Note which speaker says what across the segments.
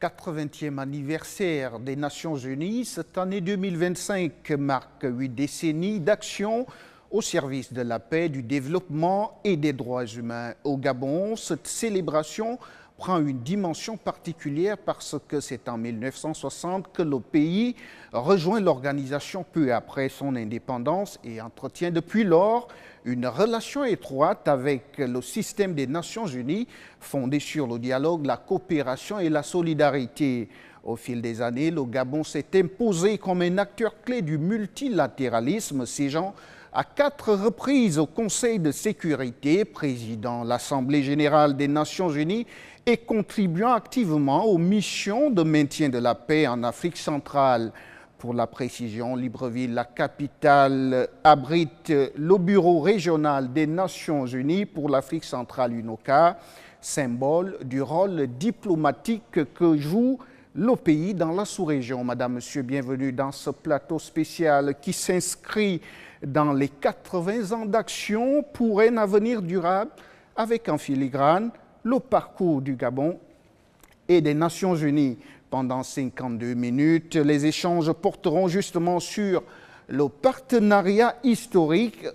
Speaker 1: 80e anniversaire des Nations Unies, cette année 2025 marque 8 décennies d'action au service de la paix, du développement et des droits humains. Au Gabon, cette célébration prend une dimension particulière parce que c'est en 1960 que le pays rejoint l'organisation peu après son indépendance et entretient depuis lors une relation étroite avec le système des Nations Unies fondé sur le dialogue, la coopération et la solidarité. Au fil des années, le Gabon s'est imposé comme un acteur clé du multilatéralisme, siégeant à 4 reprises au Conseil de sécurité, présidant l'Assemblée générale des Nations unies et contribuant activement aux missions de maintien de la paix en Afrique centrale. Pour la précision, Libreville, la capitale, abrite le bureau régional des Nations unies pour l'Afrique centrale UNOCA, symbole du rôle diplomatique que joue le pays dans la sous-région. Madame, Monsieur, bienvenue dans ce plateau spécial qui s'inscrit dans les 80 ans d'action pour un avenir durable, avec en filigrane le parcours du Gabon et des Nations Unies. Pendant 52 minutes, les échanges porteront justement sur le partenariat historique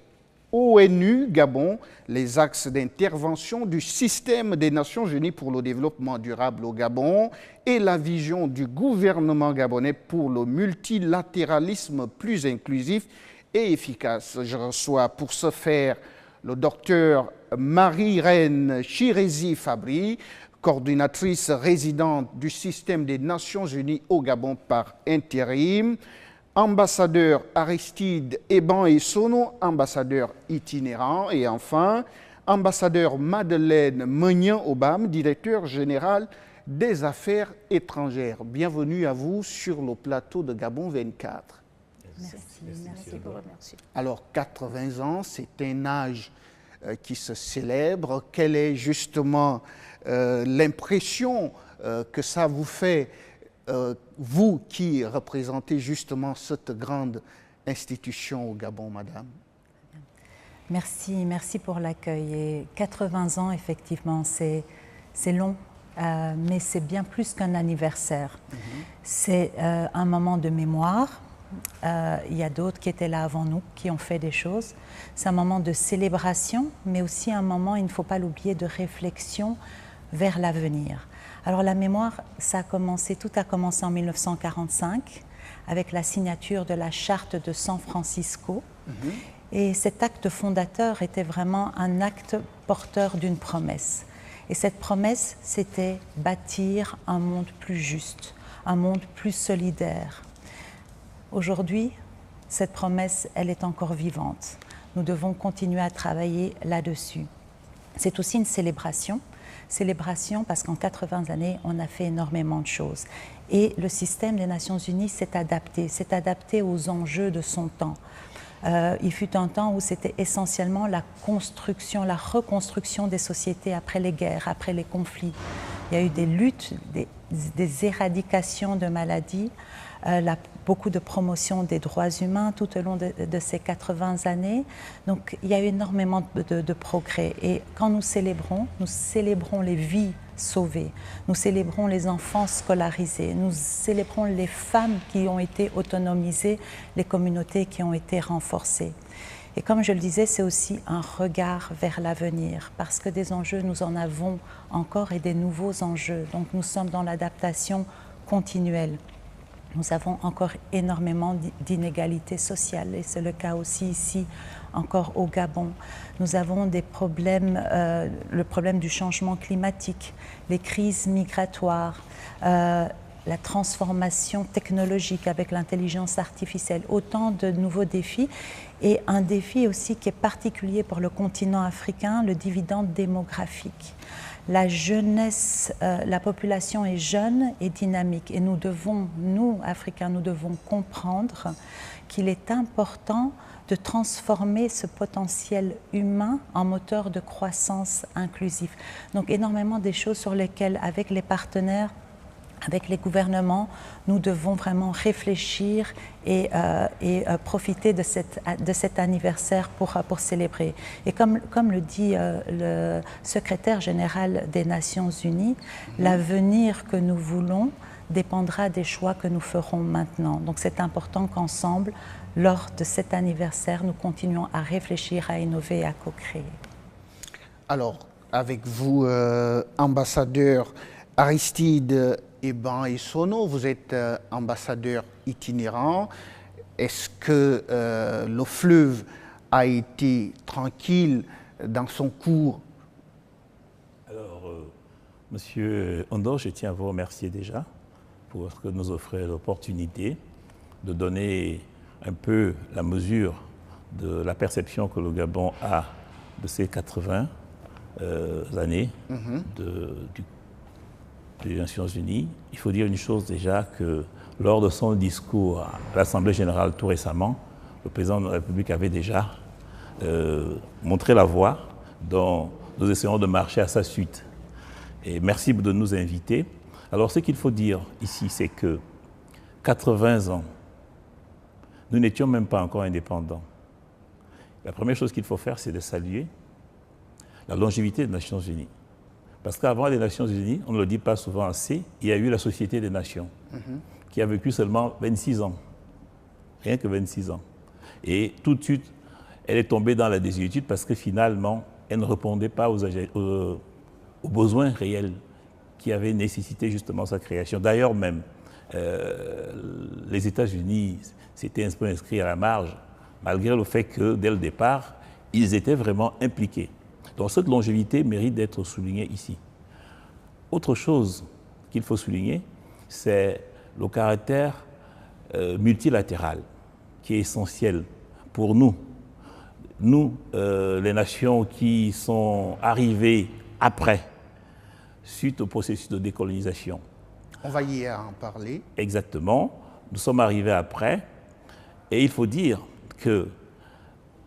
Speaker 1: ONU-Gabon, les axes d'intervention du système des Nations Unies pour le développement durable au Gabon et la vision du gouvernement gabonais pour le multilatéralisme plus inclusif et efficace. Je reçois pour ce faire le docteur Marie-Reine Chirezi-Fabri, coordinatrice résidente du système des Nations Unies au Gabon par intérim, ambassadeur Aristide Eban-Essono, ambassadeur itinérant, et enfin, ambassadeur Madeleine Meunian-Obam, directeur général des affaires étrangères. Bienvenue à vous sur le plateau de Gabon 24.
Speaker 2: Merci pour remercier.
Speaker 1: Alors, 80 ans, c'est un âge qui se célèbre. Quelle est justement l'impression que ça vous fait, vous qui représentez justement cette grande institution au Gabon, madame?
Speaker 2: Merci pour l'accueil. Et 80 ans, effectivement, c'est long, mais c'est bien plus qu'un anniversaire. C'est un moment de mémoire. Il y a d'autres qui étaient là avant nous, qui ont fait des choses. C'est un moment de célébration, mais aussi un moment, il ne faut pas l'oublier, de réflexion vers l'avenir. Alors la mémoire, tout a commencé en 1945 avec la signature de la charte de San Francisco. Et cet acte fondateur était vraiment un acte porteur d'une promesse. Et cette promesse, c'était bâtir un monde plus juste, un monde plus solidaire. Aujourd'hui, cette promesse, elle est encore vivante. Nous devons continuer à travailler là-dessus. C'est aussi une célébration parce qu'en 80 années, on a fait énormément de choses. Et le système des Nations Unies s'est adapté aux enjeux de son temps. Il fut un temps où c'était essentiellement la reconstruction des sociétés après les guerres, après les conflits. Il y a eu des luttes, des éradications de maladies, beaucoup de promotion des droits humains tout au long de ces 80 années. Donc il y a eu énormément de progrès. Et quand nous célébrons les vies sauvées, nous célébrons les enfants scolarisés, nous célébrons les femmes qui ont été autonomisées, les communautés qui ont été renforcées. Et comme je le disais, c'est aussi un regard vers l'avenir, parce que des enjeux, nous en avons encore et des nouveaux enjeux. Donc nous sommes dans l'adaptation continuelle. Nous avons encore énormément d'inégalités sociales et c'est le cas aussi ici, encore au Gabon. Nous avons des problèmes, le problème du changement climatique, les crises migratoires, la transformation technologique avec l'intelligence artificielle, autant de nouveaux défis. Et un défi aussi qui est particulier pour le continent africain, le dividende démographique. La jeunesse, la population est jeune et dynamique et nous, Africains, nous devons comprendre qu'il est important de transformer ce potentiel humain en moteur de croissance inclusif. Donc énormément des choses sur lesquelles, avec les partenaires, avec les gouvernements, nous devons vraiment réfléchir et profiter de cet anniversaire pour célébrer. Et comme le dit le secrétaire général des Nations Unies, l'avenir que nous voulons dépendra des choix que nous ferons maintenant. Donc c'est important qu'ensemble, lors de cet anniversaire, nous continuions à réfléchir, à innover et à co-créer.
Speaker 1: Alors, avec vous, ambassadeur Aristide Eban-Essono, vous êtes ambassadeur itinérant. Est-ce que le fleuve a été tranquille dans son cours?
Speaker 3: Alors, Monsieur Ondo, je tiens à vous remercier déjà pour ce que nous offrez l'opportunité de donner un peu la mesure de la perception que le Gabon a de ces 80 années des Nations Unies. Il faut dire une chose déjà, que lors de son discours à l'Assemblée générale tout récemment, le président de la République avait déjà montré la voie dont nous essayons de marcher à sa suite. Et merci de nous inviter. Alors ce qu'il faut dire ici, c'est que 80 ans, nous n'étions même pas encore indépendants. La première chose qu'il faut faire, c'est de saluer la longévité des Nations Unies. Parce qu'avant les Nations Unies, on ne le dit pas souvent assez, il y a eu la Société des Nations, qui a vécu seulement 26 ans. Rien que 26 ans. Et tout de suite, elle est tombée dans la désuétude parce que finalement, elle ne répondait pas aux besoins réels qui avaient nécessité justement sa création. D'ailleurs même, les États-Unis s'étaient un peu inscrits à la marge, malgré le fait que, dès le départ, ils étaient vraiment impliqués. Donc cette longévité mérite d'être soulignée ici. Autre chose qu'il faut souligner, c'est le caractère multilatéral qui est essentiel pour nous. Nous, les nations qui sont arrivées après, suite au processus de décolonisation.
Speaker 1: On va y en parler.
Speaker 3: Exactement. Nous sommes arrivés après. Et il faut dire que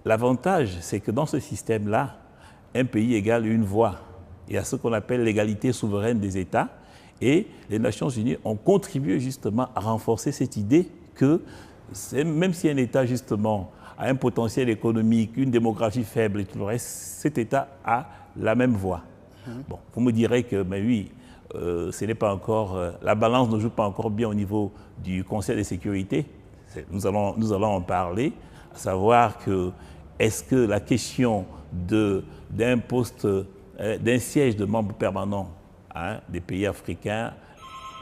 Speaker 3: l'avantage, c'est que dans ce système-là, un pays égale une voix. Il y a ce qu'on appelle l'égalité souveraine des États. Et les Nations Unies ont contribué justement à renforcer cette idée que même si un État justement a un potentiel économique, une démographie faible et tout le reste, cet État a la même voix. Bon, vous me direz que, mais oui, ce n'est pas encore, la balance ne joue pas encore bien au niveau du Conseil de sécurité. Nous allons en parler, à savoir que est-ce que la question d'un poste, d'un siège de membre permanent des pays africains,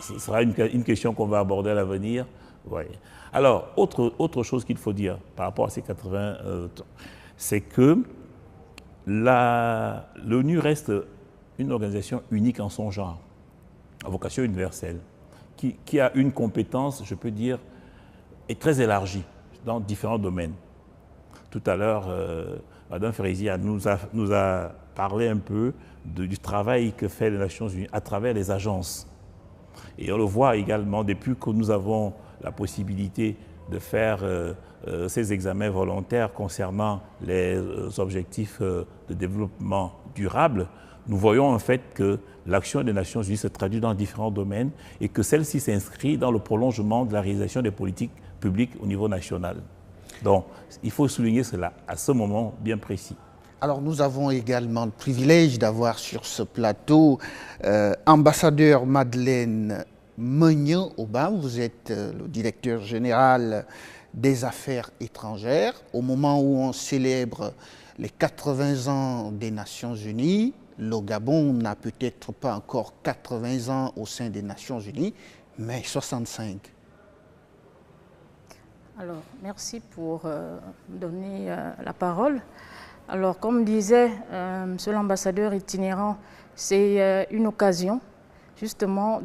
Speaker 3: ce sera une question qu'on va aborder à l'avenir. Ouais. Alors, autre chose qu'il faut dire par rapport à ces 80 ans, c'est que l'ONU reste une organisation unique en son genre, à vocation universelle, qui a une compétence, je peux dire, est très élargie dans différents domaines. Tout à l'heure, Mme Férézia nous a parlé un peu du travail que fait les Nations Unies à travers les agences. Et on le voit également depuis que nous avons la possibilité de faire ces examens volontaires concernant les objectifs de développement durable. Nous voyons en fait que l'action des Nations Unies se traduit dans différents domaines et que celle-ci s'inscrit dans le prolongement de la réalisation des politiques publiques au niveau national. Donc, il faut souligner cela à ce moment bien précis.
Speaker 1: Alors, nous avons également le privilège d'avoir sur ce plateau ambassadeur Madeleine Meunier-Aubin. Vous êtes le directeur général des Affaires étrangères. Au moment où on célèbre les 80 ans des Nations Unies, le Gabon n'a peut-être pas encore 80 ans au sein des Nations Unies, mais 65.
Speaker 4: Alors, merci pour me donner la parole. Alors, comme disait Monsieur l'ambassadeur itinérant, c'est une occasion justement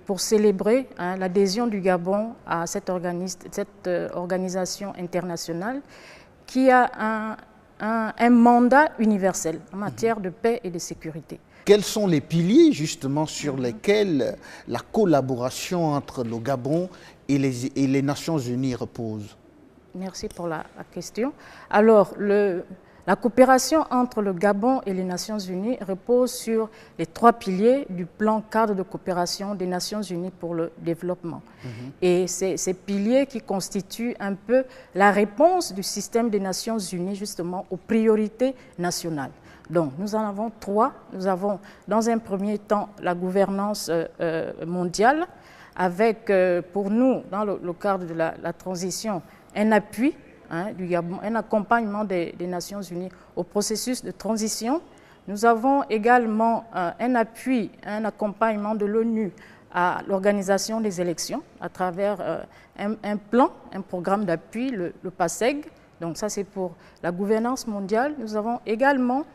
Speaker 4: pour célébrer l'adhésion du Gabon à cette organisation internationale qui a un mandat universel en matière de paix et de sécurité.
Speaker 1: Quels sont les piliers justement sur lesquels la collaboration entre le Gabon et les Nations Unies repose?
Speaker 4: Merci pour la question. Alors, La coopération entre le Gabon et les Nations Unies repose sur les 3 piliers du plan cadre de coopération des Nations Unies pour le développement. Et ces piliers qui constituent un peu la réponse du système des Nations Unies justement aux priorités nationales. Donc nous en avons 3. Nous avons dans un premier temps la gouvernance mondiale avec pour nous dans le cadre de la transition un appui du Gabon, un accompagnement des Nations Unies au processus de transition. Nous avons également un appui, un accompagnement de l'ONU à l'organisation des élections à travers un plan, un programme d'appui, le PASEG. Donc ça c'est pour la gouvernance mondiale. Nous avons également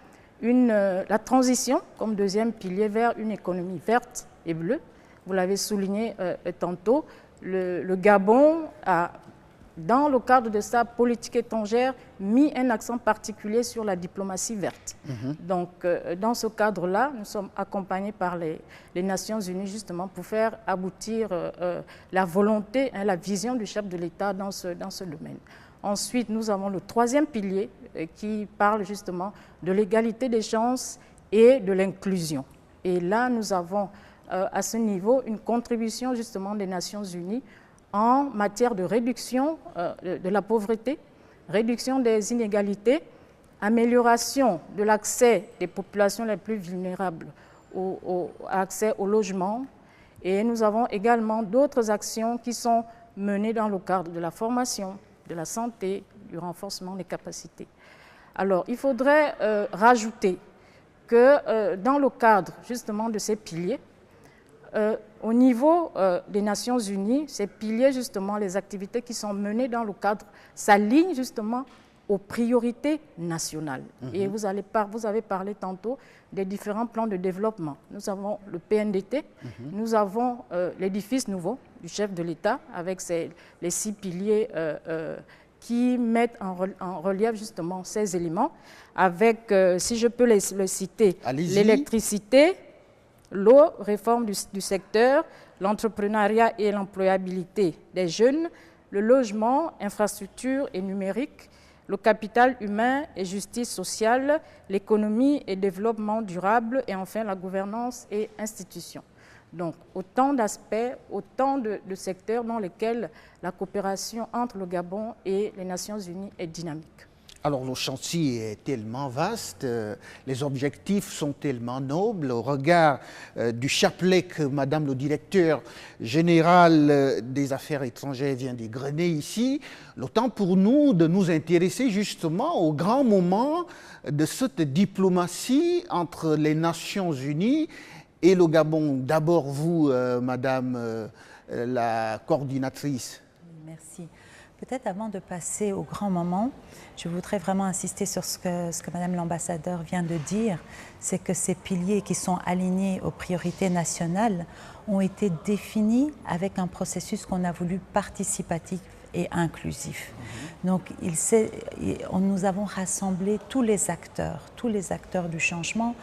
Speaker 4: la transition comme deuxième pilier vers une économie verte et bleue. Vous l'avez souligné tantôt, le Gabon a, dans le cadre de sa politique étrangère, mis un accent particulier sur la diplomatie verte. Donc, dans ce cadre-là, nous sommes accompagnés par les Nations Unies justement pour faire aboutir la volonté, la vision du chef de l'État dans ce domaine. Ensuite, nous avons le 3e pilier qui parle justement de l'égalité des chances et de l'inclusion. Et là, nous avons à ce niveau une contribution justement des Nations Unies en matière de réduction de la pauvreté, réduction des inégalités, amélioration de l'accès des populations les plus vulnérables au accès au logement. Et nous avons également d'autres actions qui sont menées dans le cadre de la formation, de la santé, du renforcement des capacités. Alors, il faudrait rajouter que dans le cadre justement de ces piliers, au niveau des Nations Unies, ces piliers, justement, les activités qui sont menées dans le cadre s'alignent justement aux priorités nationales. Et vous avez parlé tantôt des différents plans de développement. Nous avons le PNDT, nous avons l'édifice nouveau du chef de l'État avec les 6 piliers qui mettent en relief justement ces éléments avec, si je peux le citer, l'électricité, l'eau, réforme du secteur, l'entrepreneuriat et l'employabilité des jeunes, le logement, infrastructure et numérique, le capital humain et justice sociale, l'économie et développement durable et enfin la gouvernance et institutions. Donc autant d'aspects, autant de secteurs dans lesquels la coopération entre le Gabon et les Nations Unies est dynamique.
Speaker 1: Alors le chantier est tellement vaste, les objectifs sont tellement nobles au regard du chapelet que Madame le directeur général des affaires étrangères vient d'égrener ici. Le temps pour nous de nous intéresser justement au grand moment de cette diplomatie entre les Nations Unies et le Gabon. D'abord vous, Madame la coordinatrice.
Speaker 2: Merci. Peut-être avant de passer au grand moment, je voudrais vraiment insister sur ce que Madame l'ambassadeur vient de dire, c'est que ces piliers qui sont alignés aux priorités nationales ont été définis avec un processus qu'on a voulu participatif et inclusif. Donc nous avons rassemblé tous les acteurs du changement,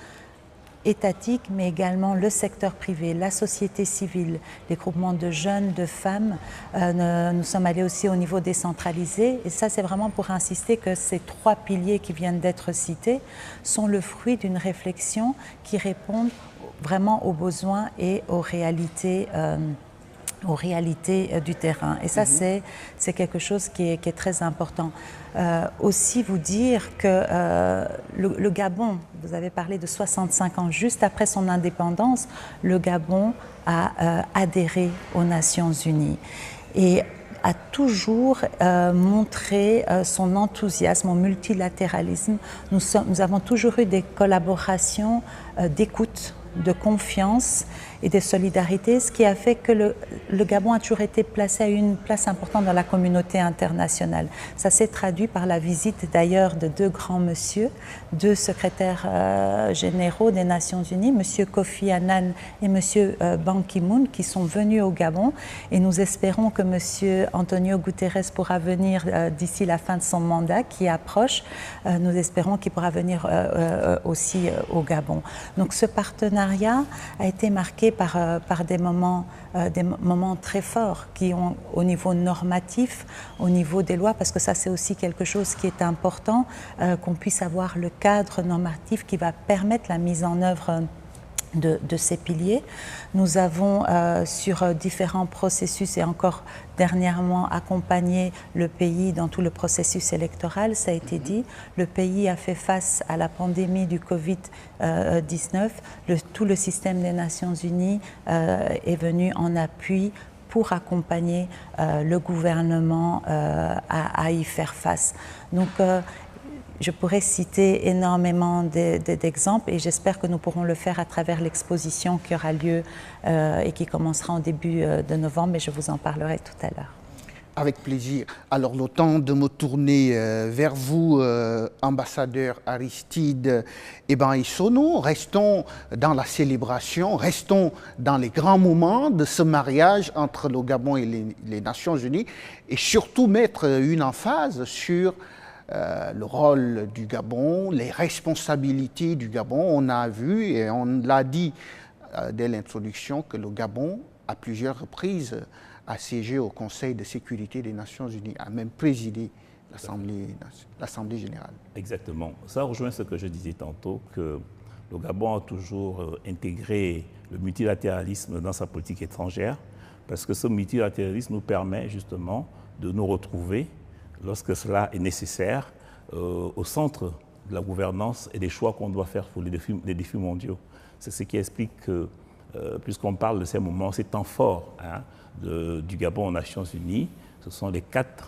Speaker 2: étatique, mais également le secteur privé, la société civile, les groupements de jeunes, de femmes. Nous sommes allés aussi au niveau décentralisé. Et ça, c'est vraiment pour insister que ces 3 piliers qui viennent d'être cités sont le fruit d'une réflexion qui répond vraiment aux besoins et aux réalités du terrain. Et ça, c'est quelque chose qui est très important. Aussi vous dire que le Gabon, vous avez parlé de 65 ans, juste après son indépendance, le Gabon a adhéré aux Nations Unies et a toujours montré son enthousiasme au multilatéralisme. Nous avons toujours eu des collaborations d'écoute, de confiance et de solidarité, ce qui a fait que le Gabon a toujours été placé à une place importante dans la communauté internationale. Ça s'est traduit par la visite d'ailleurs de 2 grands monsieur, 2 secrétaires généraux des Nations Unies, monsieur Kofi Annan et monsieur Ban Ki-moon, qui sont venus au Gabon, et nous espérons que monsieur Antonio Guterres pourra venir d'ici la fin de son mandat qui approche. Nous espérons qu'il pourra venir aussi au Gabon. Donc ce partenariat partenariat a été marqué par des moments très forts qui ont, au niveau normatif, au niveau des lois, parce que ça c'est aussi quelque chose qui est important, qu'on puisse avoir le cadre normatif qui va permettre la mise en œuvre de ces piliers. Nous avons sur différents processus et encore dernièrement accompagné le pays dans tout le processus électoral, ça a été dit. Le pays a fait face à la pandémie du Covid-19. Tout le système des Nations Unies est venu en appui pour accompagner le gouvernement à y faire face. Donc, je pourrais citer énormément d'exemples et j'espère que nous pourrons le faire à travers l'exposition qui aura lieu et qui commencera en début de novembre, mais je vous en parlerai tout à l'heure.
Speaker 1: Avec plaisir. Alors, le temps de me tourner vers vous, ambassadeur Aristide Eban-Issono. Restons dans la célébration, restons dans les grands moments de ce mariage entre le Gabon et les Nations Unies et surtout mettre une emphase sur le rôle du Gabon, les responsabilités du Gabon. On a vu et on l'a dit dès l'introduction que le Gabon, à plusieurs reprises, a siégé au Conseil de sécurité des Nations Unies, a même présidé l'Assemblée générale.
Speaker 3: Exactement. Ça rejoint ce que je disais tantôt, que le Gabon a toujours intégré le multilatéralisme dans sa politique étrangère, parce que ce multilatéralisme nous permet justement de nous retrouver lorsque cela est nécessaire, au centre de la gouvernance et des choix qu'on doit faire pour les défis mondiaux. C'est ce qui explique que, puisqu'on parle de ces moments, ces temps forts du Gabon aux Nations Unies, ce sont les quatre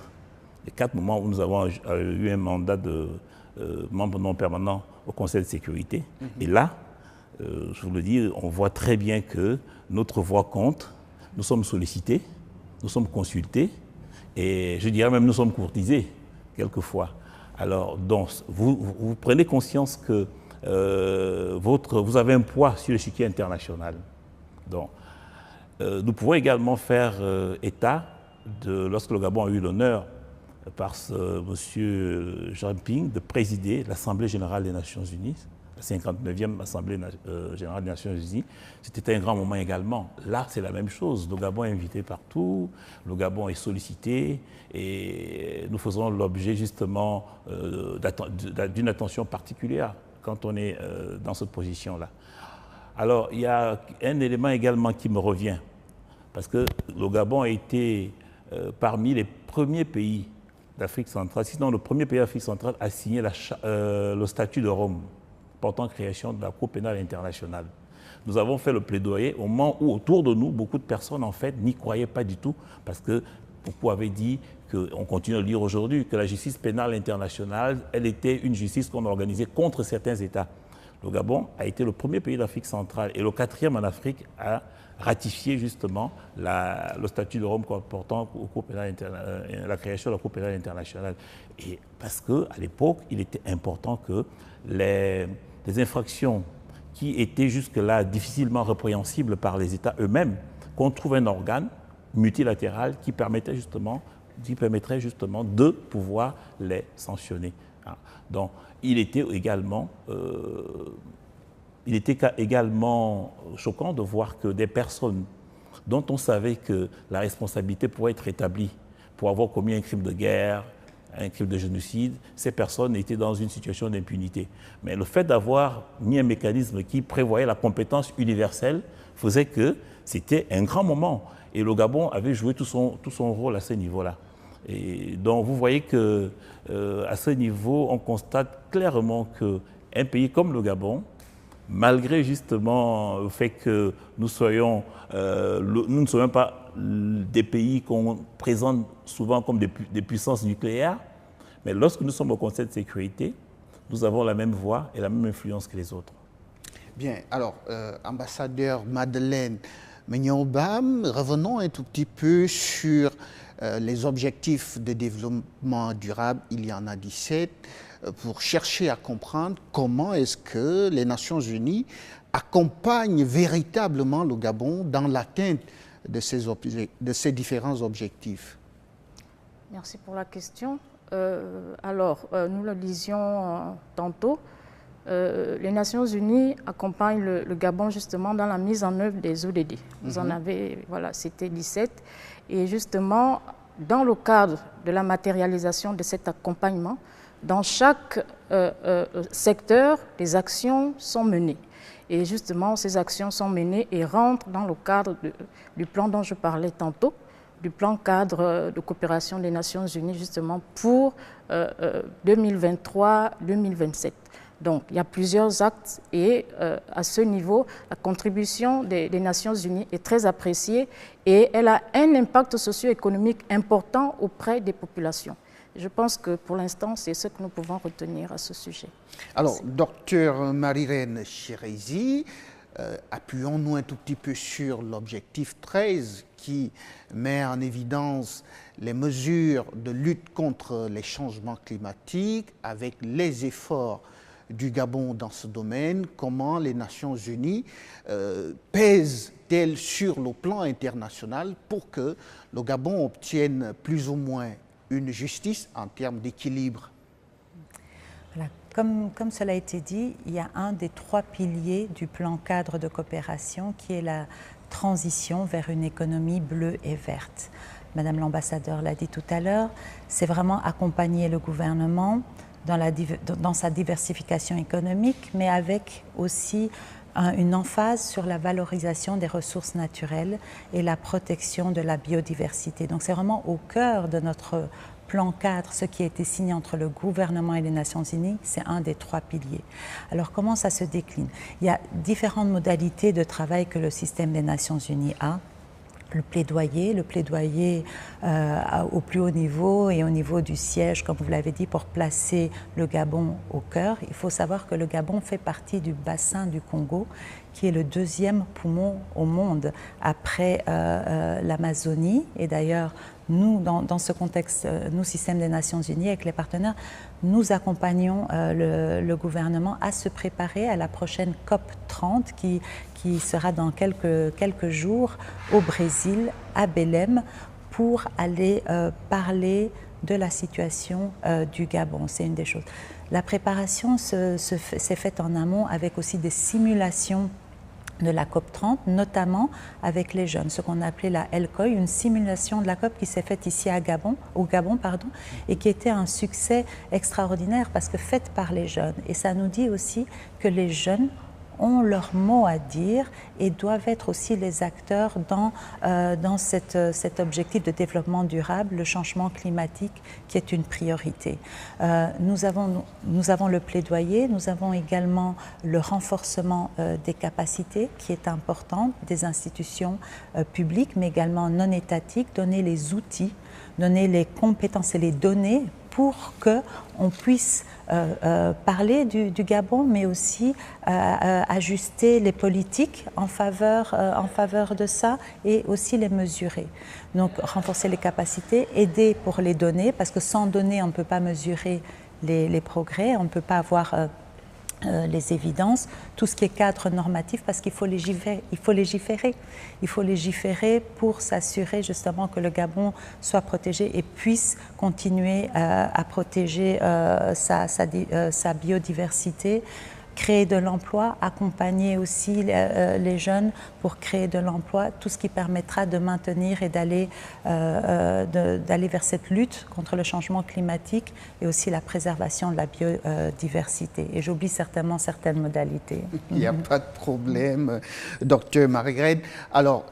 Speaker 3: moments où nous avons eu un mandat de membre non permanent au Conseil de sécurité. Et là, je vous le dis, on voit très bien que notre voix compte, nous sommes sollicités, nous sommes consultés, et je dirais même nous sommes courtisés, quelquefois. Alors, donc, vous prenez conscience que vous avez un poids sur l'échiquier international. Donc, nous pouvons également faire état lorsque le Gabon a eu l'honneur par M. Jean Ping de présider l'Assemblée générale des Nations Unies, la 59e Assemblée générale des Nations Unies. C'était un grand moment également. Là, c'est la même chose. Le Gabon est invité partout, le Gabon est sollicité et nous faisons l'objet justement d'une attention particulière quand on est dans cette position-là. Alors, il y a un élément également qui me revient, parce que le Gabon a été parmi les premiers pays d'Afrique centrale, sinon le premier pays d'Afrique centrale à signer le statut de Rome, portant création de la Cour pénale internationale. Nous avons fait le plaidoyer au moment où, autour de nous, beaucoup de personnes, en fait, n'y croyaient pas du tout, parce que beaucoup avaient dit, on continue à le dire aujourd'hui, que la justice pénale internationale, elle était une justice qu'on organisait contre certains États. Le Gabon a été le premier pays d'Afrique centrale et le 4e en Afrique à ratifier justement le statut de Rome portant la création de la Cour pénale internationale. Et parce qu'à l'époque, il était important que les infractions qui étaient jusque-là difficilement répréhensibles par les États eux-mêmes, qu'on trouve un organe multilatéral qui permettrait justement de pouvoir les sanctionner. Donc, il était également choquant de voir que des personnes dont on savait que la responsabilité pourrait être établie pour avoir commis un crime de guerre, un crime de génocide, ces personnes étaient dans une situation d'impunité. Mais le fait d'avoir mis un mécanisme qui prévoyait la compétence universelle faisait que c'était un grand moment. Et le Gabon avait joué tout son rôle à ce niveau-là. Et donc vous voyez que à ce niveau, on constate clairement qu'un pays comme le Gabon, malgré justement le fait que nous ne soyons pas des pays qu'on présente souvent comme des puissances nucléaires, mais lorsque nous sommes au Conseil de sécurité, nous avons la même voix et la même influence que les autres.
Speaker 1: Bien, alors, ambassadeur Madeleine Menyobam, revenons un tout petit peu sur les objectifs de développement durable. Il y en a 17, pour chercher à comprendre comment est-ce que les Nations Unies accompagnent véritablement le Gabon dans l'atteinte de ces différents objectifs.
Speaker 4: Merci pour la question. Alors, nous le disions tantôt, les Nations Unies accompagnent le Gabon justement dans la mise en œuvre des ODD. Vous en avez, voilà, c'était 17. Et justement, dans le cadre de la matérialisation de cet accompagnement, dans chaque secteur, des actions sont menées. Et justement, ces actions sont menées et rentrent dans le cadre du plan dont je parlais tantôt, du plan cadre de coopération des Nations Unies justement pour 2023-2027. Donc, il y a plusieurs actes et à ce niveau, la contribution des Nations Unies est très appréciée et elle a un impact socio-économique important auprès des populations. Je pense que pour l'instant, c'est ce que nous pouvons retenir à ce sujet.
Speaker 1: Alors, docteur Marie-Reine Chérezi, appuyons-nous un tout petit peu sur l'objectif 13 qui met en évidence les mesures de lutte contre les changements climatiques avec les efforts du Gabon dans ce domaine. Comment les Nations Unies pèsent-elles sur le plan international pour que le Gabon obtienne plus ou moins une justice en termes d'équilibre?
Speaker 2: Voilà. Comme cela a été dit, il y a un des 3 piliers du plan cadre de coopération qui est la transition vers une économie bleue et verte. Madame l'ambassadeur l'a dit tout à l'heure, c'est vraiment accompagner le gouvernement dans sa diversification économique, mais avec aussi une emphase sur la valorisation des ressources naturelles et la protection de la biodiversité. Donc c'est vraiment au cœur de notre plan cadre, ce qui a été signé entre le gouvernement et les Nations Unies, c'est un des 3 piliers. Alors comment ça se décline? Il y a différentes modalités de travail que le système des Nations Unies a. Le plaidoyer au plus haut niveau et au niveau du siège, comme vous l'avez dit, pour placer le Gabon au cœur. Il faut savoir que le Gabon fait partie du bassin du Congo, qui est le 2e poumon au monde après l'Amazonie. Et d'ailleurs, nous, dans ce contexte, nous, système des Nations Unies, avec les partenaires, nous accompagnons le gouvernement à se préparer à la prochaine COP 30 qui sera dans quelques jours au Brésil, à Belém, pour aller parler de la situation du Gabon. C'est une des choses. La préparation s'est faite en amont avec aussi des simulations de la COP 30, notamment avec les jeunes, ce qu'on appelait la LCOI, une simulation de la COP qui s'est faite ici au Gabon, et qui était un succès extraordinaire parce que faite par les jeunes. Et ça nous dit aussi que les jeunes ont leur mot à dire et doivent être aussi les acteurs dans cet objectif de développement durable, le changement climatique qui est une priorité. Nous avons le plaidoyer, nous avons également le renforcement des capacités qui est important des institutions publiques mais également non étatiques, donner les outils, donner les compétences et les données pour qu'on puisse parler du Gabon, mais aussi ajuster les politiques en faveur de ça et aussi les mesurer. Donc renforcer les capacités, aider pour les données, parce que sans données, on ne peut pas mesurer les progrès, on ne peut pas avoir les évidences, tout ce qui est cadre normatif, parce qu'il faut légiférer. Il faut légiférer pour s'assurer justement que le Gabon soit protégé et puisse continuer à protéger sa biodiversité, créer de l'emploi, accompagner aussi les jeunes pour créer de l'emploi, tout ce qui permettra de maintenir et d'aller vers cette lutte contre le changement climatique et aussi la préservation de la biodiversité. Et j'oublie certainement certaines modalités.
Speaker 1: Il n'y a pas de problème, docteur Marie-Reine. Alors,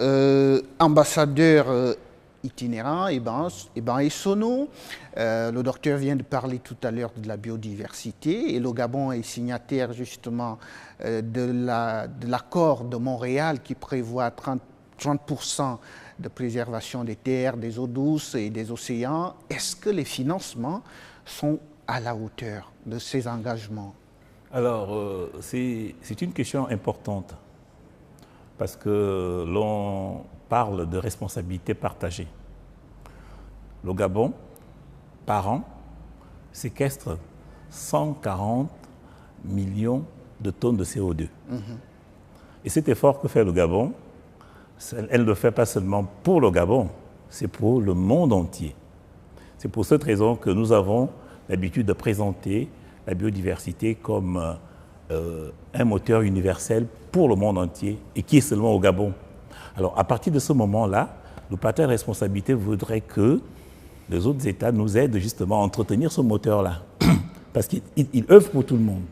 Speaker 1: ambassadeur itinérant, Essono. Le docteur vient de parler tout à l'heure de la biodiversité et le Gabon est signataire justement de l'accord de Montréal qui prévoit 30% de préservation des terres, des eaux douces et des océans. Est-ce que les financements sont à la hauteur de ces engagements?
Speaker 3: Alors, c'est une question importante parce que l'on parle de responsabilité partagée. Le Gabon, par an, séquestre 140 millions de tonnes de CO2. Et cet effort que fait le Gabon, elle ne le fait pas seulement pour le Gabon, c'est pour le monde entier. C'est pour cette raison que nous avons l'habitude de présenter la biodiversité comme un moteur universel pour le monde entier et qui est seulement au Gabon. Alors, à partir de ce moment-là, le partage de responsabilité voudrait que les autres États nous aident justement à entretenir ce moteur-là, parce qu'il œuvre pour tout le monde.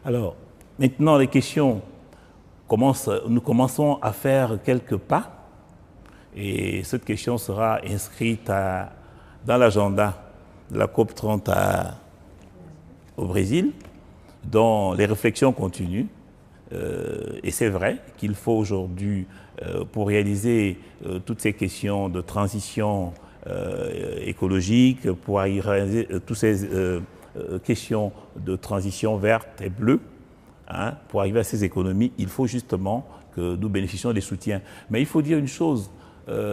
Speaker 3: Alors, maintenant, les questions nous commençons à faire quelques pas, et cette question sera inscrite dans l'agenda de la COP 30 au Brésil, dont les réflexions continuent. Et c'est vrai qu'il faut aujourd'hui, pour réaliser toutes ces questions de transition écologique, pour réaliser toutes ces questions de transition verte et bleue, hein, pour arriver à ces économies, il faut justement que nous bénéficions des soutiens. Mais il faut dire une chose,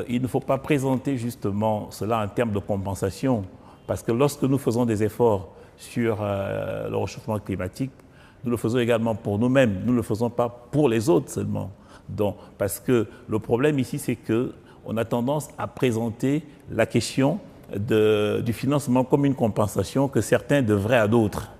Speaker 3: il ne faut pas présenter justement cela en termes de compensation, parce que lorsque nous faisons des efforts sur le réchauffement climatique, nous le faisons également pour nous-mêmes, nous ne le faisons pas pour les autres seulement. Donc, parce que le problème ici, c'est qu'on a tendance à présenter la question du financement comme une compensation que certains devraient à d'autres.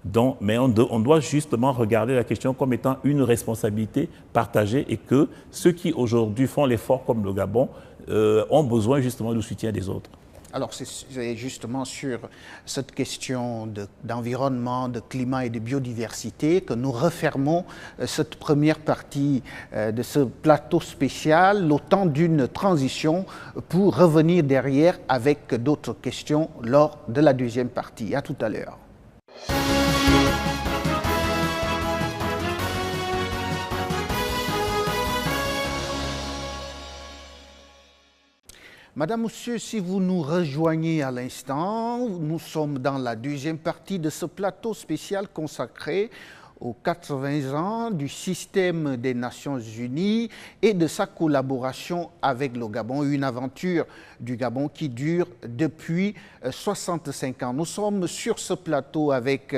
Speaker 3: Donc, mais on doit justement regarder la question comme étant une responsabilité partagée et que ceux qui aujourd'hui font l'effort comme le Gabon ont besoin justement du soutien des autres.
Speaker 1: Alors, c'est justement sur cette question d'environnement, de climat et de biodiversité que nous refermons cette première partie de ce plateau spécial, le temps d'une transition, pour revenir derrière avec d'autres questions lors de la deuxième partie. À tout à l'heure. Madame, Monsieur, si vous nous rejoignez à l'instant, nous sommes dans la deuxième partie de ce plateau spécial consacré aux 80 ans du système des Nations Unies et de sa collaboration avec le Gabon, une aventure du Gabon qui dure depuis 65 ans. Nous sommes sur ce plateau avec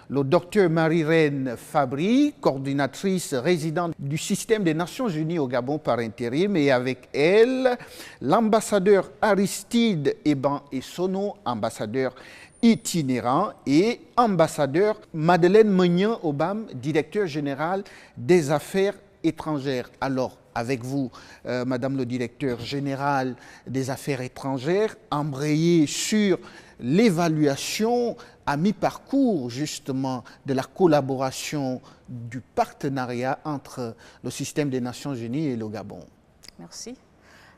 Speaker 1: le docteur Marie-Reine Fabry, coordinatrice résidente du système des Nations Unies au Gabon par intérim, et avec elle, l'ambassadeur Aristide Eban Essono, ambassadeur itinérant, et ambassadeur Madeleine Meugnan-Obam, directeur général des affaires étrangères. Alors, avec vous, Madame le directeur général des affaires étrangères, embrayé sur l'évaluation à mi-parcours justement de la collaboration, du partenariat entre le système des Nations Unies et le Gabon.
Speaker 4: Merci.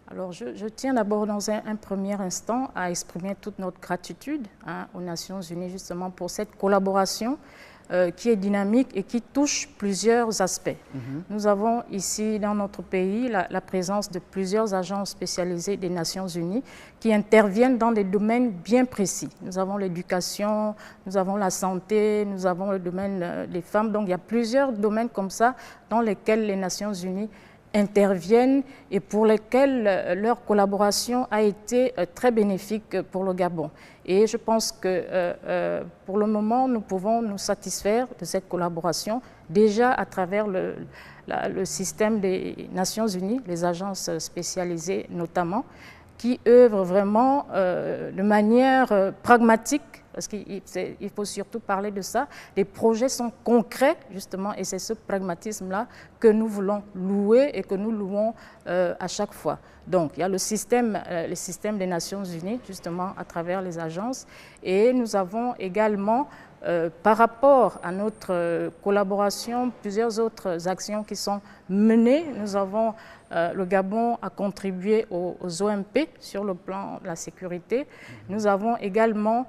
Speaker 4: Alors, je tiens d'abord dans un premier instant à exprimer toute notre gratitude aux Nations Unies justement pour cette collaboration qui est dynamique et qui touche plusieurs aspects. Nous avons ici dans notre pays la présence de plusieurs agences spécialisées des Nations Unies qui interviennent dans des domaines bien précis. Nous avons l'éducation, nous avons la santé, nous avons le domaine des femmes. Donc, il y a plusieurs domaines comme ça dans lesquels les Nations Unies interviennent et pour lesquels leur collaboration a été très bénéfique pour le Gabon. Et je pense que pour le moment, nous pouvons nous satisfaire de cette collaboration déjà à travers le système des Nations Unies, les agences spécialisées notamment, qui œuvrent vraiment de manière pragmatique, parce qu'il faut surtout parler de ça. Les projets sont concrets, justement, et c'est ce pragmatisme-là que nous voulons louer et que nous louons à chaque fois. Donc, il y a le système des Nations Unies, justement, à travers les agences. Et nous avons également, par rapport à notre collaboration, plusieurs autres actions qui sont menées. Nous avons, le Gabon a contribué aux OMP sur le plan de la sécurité. Nous avons également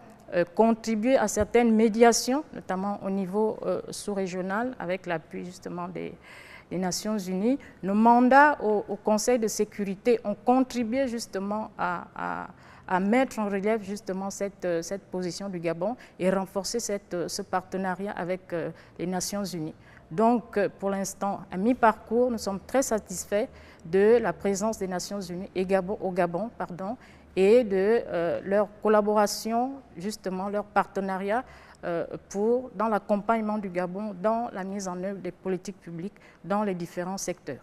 Speaker 4: contribuer à certaines médiations, notamment au niveau sous-régional, avec l'appui justement des Nations Unies. Nos mandats au Conseil de sécurité ont contribué justement à mettre en relief justement cette position du Gabon et renforcer ce partenariat avec les Nations Unies. Donc, pour l'instant, à mi-parcours, nous sommes très satisfaits de la présence des Nations Unies au Gabon, et de leur collaboration, justement leur partenariat dans l'accompagnement du Gabon, dans la mise en œuvre des politiques publiques dans les différents secteurs.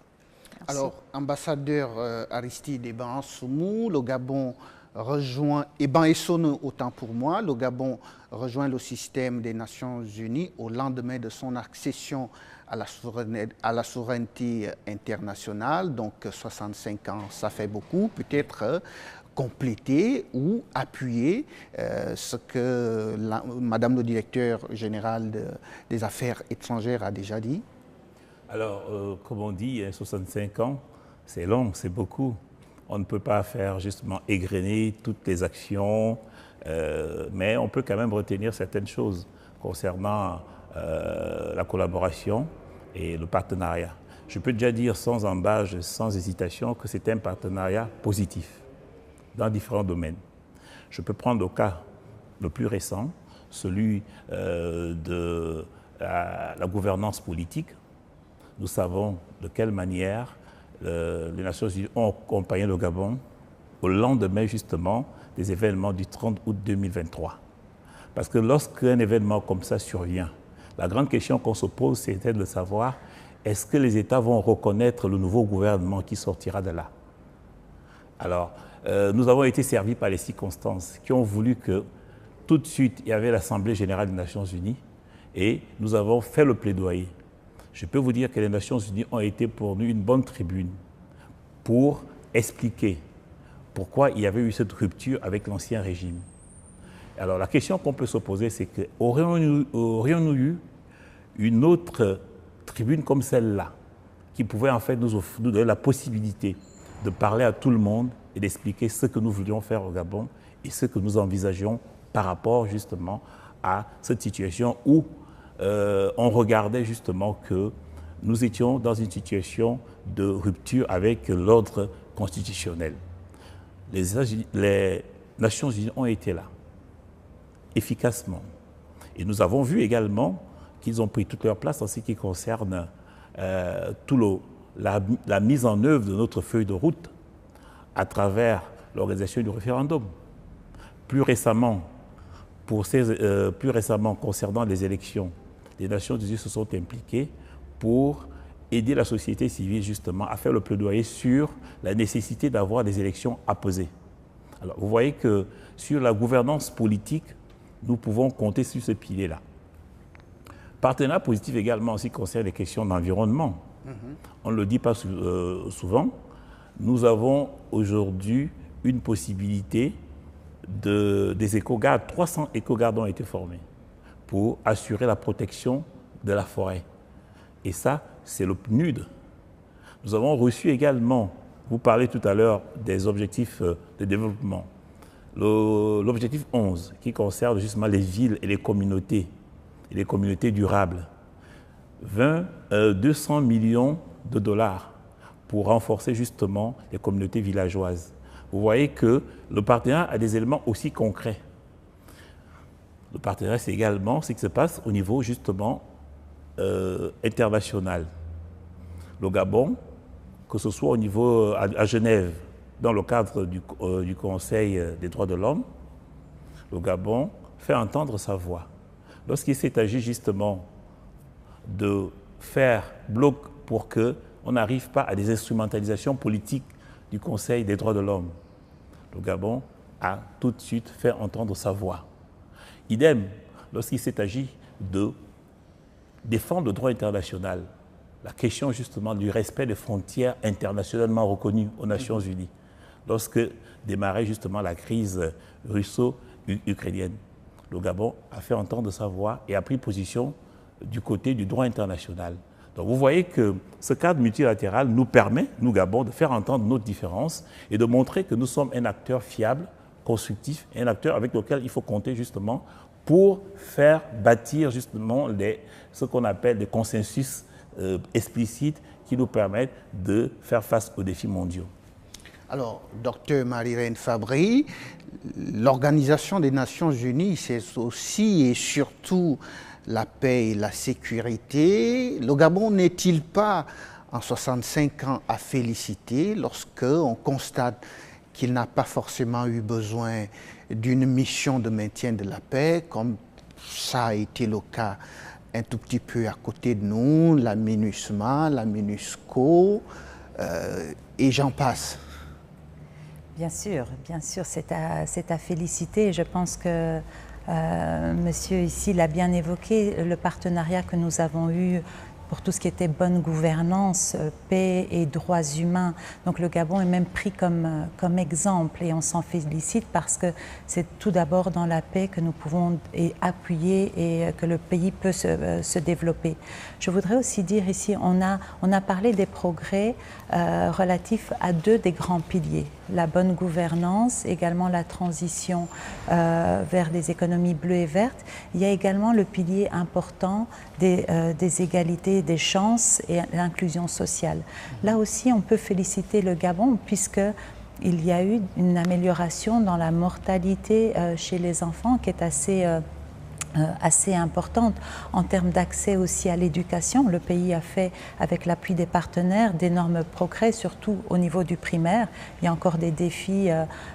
Speaker 4: Merci.
Speaker 1: Alors, ambassadeur Aristide Eban Essono, le Gabon rejoint, et ben et sonne autant pour moi, le Gabon rejoint le système des Nations Unies au lendemain de son accession à la souveraineté internationale, donc 65 ans, ça fait beaucoup, peut-être compléter ou appuyer ce que Madame le directeur général des affaires étrangères a déjà dit.
Speaker 3: Alors, comme on dit, 65 ans, c'est long, c'est beaucoup. On ne peut pas faire justement égrener toutes les actions, mais on peut quand même retenir certaines choses concernant la collaboration et le partenariat. Je peux déjà dire sans embâche, sans hésitation, que c'est un partenariat positif dans différents domaines. Je peux prendre le cas le plus récent, celui de la gouvernance politique. Nous savons de quelle manière les Nations Unies ont accompagné le Gabon au lendemain justement des événements du 30 août 2023. Parce que lorsqu'un événement comme ça survient, la grande question qu'on se pose, c'était de savoir est-ce que les États vont reconnaître le nouveau gouvernement qui sortira de là? Alors, nous avons été servis par les circonstances qui ont voulu que tout de suite, il y avait l'Assemblée générale des Nations Unies et nous avons fait le plaidoyer. Je peux vous dire que les Nations Unies ont été pour nous une bonne tribune pour expliquer pourquoi il y avait eu cette rupture avec l'ancien régime. Alors la question qu'on peut se poser, c'est que aurions-nous eu une autre tribune comme celle-là, qui pouvait en fait nous donner la possibilité de parler à tout le monde et d'expliquer ce que nous voulions faire au Gabon et ce que nous envisagions par rapport justement à cette situation où on regardait justement que nous étions dans une situation de rupture avec l'ordre constitutionnel. Les Nations Unies ont été là, efficacement. Et nous avons vu également qu'ils ont pris toute leur place en ce qui concerne la mise en œuvre de notre feuille de route à travers l'organisation du référendum. Plus récemment, concernant les élections, les Nations Unies se sont impliquées pour aider la société civile justement à faire le plaidoyer sur la nécessité d'avoir des élections apaisées. Alors vous voyez que sur la gouvernance politique, nous pouvons compter sur ce pilier-là. Partenariat positif également en ce qui concerne les questions d'environnement. On ne le dit pas souvent. Nous avons aujourd'hui une possibilité des éco-gardes. 300 éco-gardes ont été formés pour assurer la protection de la forêt. Et ça, c'est le PNUD. Nous avons reçu également, vous parlez tout à l'heure des objectifs de développement, l'objectif 11 qui concerne justement les villes et les communautés durables. 200 millions de dollars pour renforcer justement les communautés villageoises. Vous voyez que le partenariat a des éléments aussi concrets. Le partenariat, c'est également ce qui se passe au niveau justement international. Le Gabon, que ce soit au niveau à Genève, dans le cadre du Conseil des droits de l'homme, le Gabon fait entendre sa voix. Lorsqu'il s'est agi justement de faire bloc pour qu'on n'arrive pas à des instrumentalisations politiques du Conseil des droits de l'homme, le Gabon a tout de suite fait entendre sa voix. Idem, lorsqu'il s'est agi de défendre le droit international, la question justement du respect des frontières internationalement reconnues aux Nations Unies, lorsque démarrait justement la crise russo-ukrainienne, le Gabon a fait entendre sa voix et a pris position du côté du droit international. Donc vous voyez que ce cadre multilatéral nous permet, nous Gabon, de faire entendre nos différences et de montrer que nous sommes un acteur fiable, constructif, et un acteur avec lequel il faut compter justement pour faire bâtir justement ce qu'on appelle des consensus explicites qui nous permettent de faire face aux défis mondiaux.
Speaker 1: Alors, docteur Marie-Reine Fabry, l'Organisation des Nations Unies, c'est aussi et surtout la paix et la sécurité. Le Gabon n'est-il pas, en 65 ans, à féliciter lorsqu'on constate qu'il n'a pas forcément eu besoin d'une mission de maintien de la paix, comme ça a été le cas un tout petit peu à côté de nous, la MINUSMA, la MINUSCO, et j'en passe.
Speaker 2: Bien sûr, c'est à féliciter. Je pense que monsieur ici l'a bien évoqué, le partenariat que nous avons eu pour tout ce qui était bonne gouvernance, paix et droits humains. Donc le Gabon est même pris comme exemple et on s'en félicite parce que c'est tout d'abord dans la paix que nous pouvons appuyer et que le pays peut se développer. Je voudrais aussi dire ici, on a parlé des progrès relatifs à deux des grands piliers. La bonne gouvernance, également la transition vers des économies bleues et vertes. Il y a également le pilier important des égalités, des chances et l'inclusion sociale. Là aussi, on peut féliciter le Gabon puisqu'il y a eu une amélioration dans la mortalité chez les enfants qui est assez importante en termes d'accès aussi à l'éducation. Le pays a fait, avec l'appui des partenaires, d'énormes progrès, surtout au niveau du primaire. Il y a encore des défis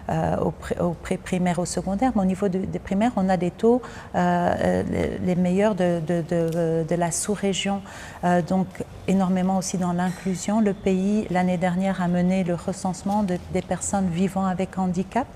Speaker 2: au pré-primaire, au secondaire, mais au niveau des primaires, on a des taux les meilleurs de la sous-région. Donc, énormément aussi dans l'inclusion. Le pays, l'année dernière, a mené le recensement des personnes vivant avec handicap,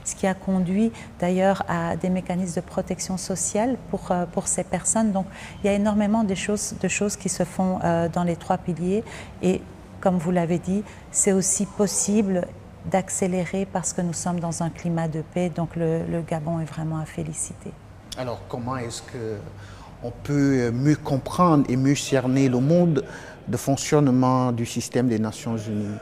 Speaker 2: ce qui a conduit d'ailleurs à des mécanismes de protection sociale pour ces personnes. Donc il y a énormément de choses qui se font dans les trois piliers et comme vous l'avez dit, c'est aussi possible d'accélérer parce que nous sommes dans un climat de paix, donc le Gabon est vraiment à féliciter.
Speaker 1: Alors comment est-ce qu'on peut mieux comprendre et mieux cerner le mode de fonctionnement du système des Nations Unies?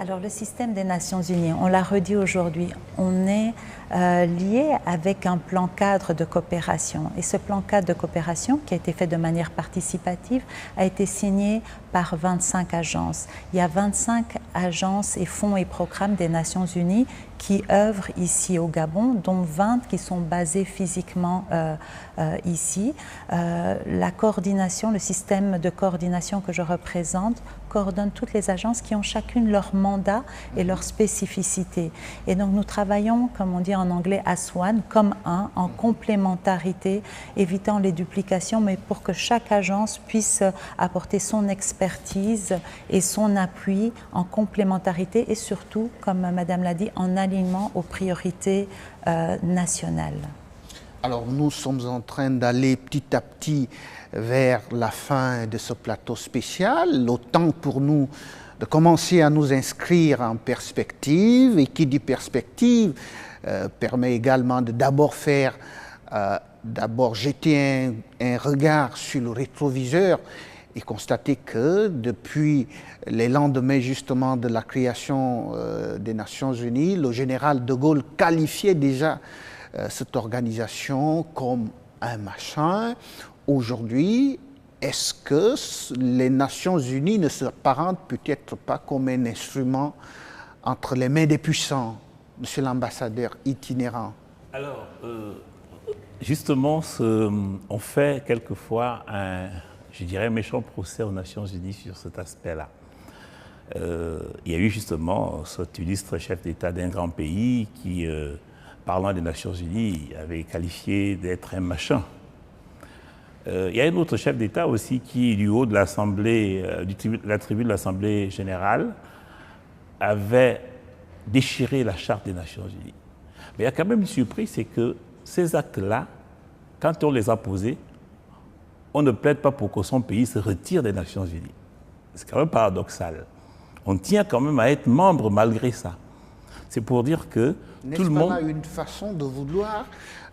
Speaker 2: Alors le système des Nations Unies, on l'a redit aujourd'hui, on est lié avec un plan cadre de coopération. Et ce plan cadre de coopération, qui a été fait de manière participative, a été signé par 25 agences. Il y a 25 agences et fonds et programmes des Nations Unies qui œuvrent ici au Gabon, dont 20 qui sont basés physiquement ici. La coordination, le système de coordination que je représente, coordonne toutes les agences qui ont chacune leur mandat et leur spécificité. Et donc nous travaillons, comme on dit en anglais, as one, comme un, en complémentarité, évitant les duplications, mais pour que chaque agence puisse apporter son expertise et son appui en complémentarité et surtout, comme Madame l'a dit, en alignement aux priorités nationales.
Speaker 1: Alors nous sommes en train d'aller petit à petit vers la fin de ce plateau spécial. Le temps pour nous de commencer à nous inscrire en perspective, et qui dit perspective permet également de d'abord jeter un regard sur le rétroviseur et constater que depuis les lendemains justement de la création des Nations Unies, le général de Gaulle qualifiait déjà cette organisation comme un machin. Aujourd'hui, est-ce que les Nations Unies ne s'apparentent peut-être pas comme un instrument entre les mains des puissants, monsieur l'ambassadeur itinérant?
Speaker 3: Alors, justement, on fait quelquefois je dirais, méchant procès aux Nations Unies sur cet aspect-là. Il y a eu justement cet illustre chef d'État d'un grand pays qui, parlant des Nations Unies, avait qualifié d'être un machin. Il y a un autre chef d'État aussi qui, du haut de l'Assemblée, la tribune de l'Assemblée générale, avait déchiré la charte des Nations Unies. Mais il y a quand même une surprise, c'est que ces actes-là, quand on les a posés, on ne plaide pas pour que son pays se retire des Nations Unies. C'est quand même paradoxal. On tient quand même à être membre malgré ça. C'est pour dire que tout le monde...
Speaker 1: N'est-ce pas là une façon de vouloir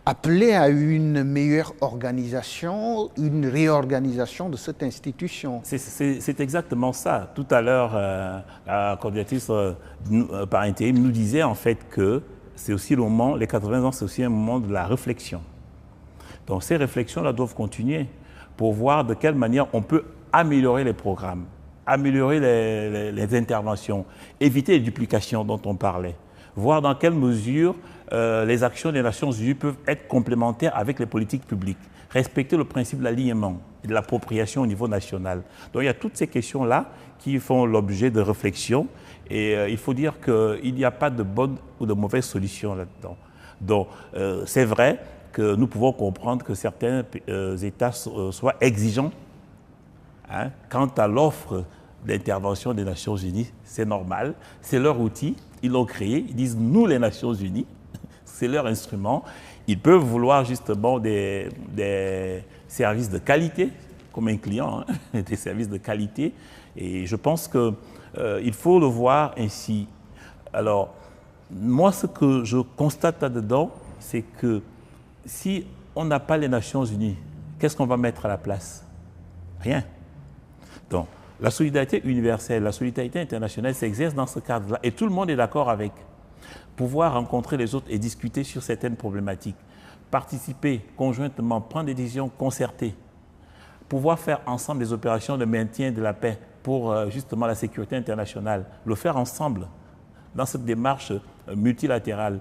Speaker 1: appeler à une meilleure organisation, une réorganisation de cette institution?
Speaker 3: C'est exactement ça. Tout à l'heure, la coordinatrice par intérim nous disait en fait que c'est aussi le moment, les 80 ans, c'est aussi un moment de la réflexion. Donc ces réflexions-là doivent continuer pour voir de quelle manière on peut améliorer les programmes, améliorer les interventions, éviter les duplications dont on parlait, voir dans quelle mesure les actions des Nations Unies peuvent être complémentaires avec les politiques publiques, respecter le principe de l'alignement et de l'appropriation au niveau national. Donc il y a toutes ces questions-là qui font l'objet de réflexion et il faut dire qu'il n'y a pas de bonne ou de mauvaise solution là-dedans. Donc c'est vrai que nous pouvons comprendre que certains États soient exigeants quant à l'offre d'intervention des Nations Unies. C'est normal, c'est leur outil. ils l'ont créé, ils disent nous les Nations Unies, c'est leur instrument. Ils peuvent vouloir justement des services de qualité, comme un client, hein, des services de qualité. Et je pense qu'il faut le voir ainsi. Alors, moi, ce que je constate là-dedans, c'est que si on n'a pas les Nations Unies, qu'est-ce qu'on va mettre à la place? Rien. Donc, la solidarité universelle, la solidarité internationale s'exerce dans ce cadre-là. Et tout le monde est d'accord avec. Pouvoir rencontrer les autres et discuter sur certaines problématiques. Participer conjointement, prendre des décisions concertées. Pouvoir faire ensemble des opérations de maintien de la paix pour justement la sécurité internationale. Le faire ensemble dans cette démarche multilatérale.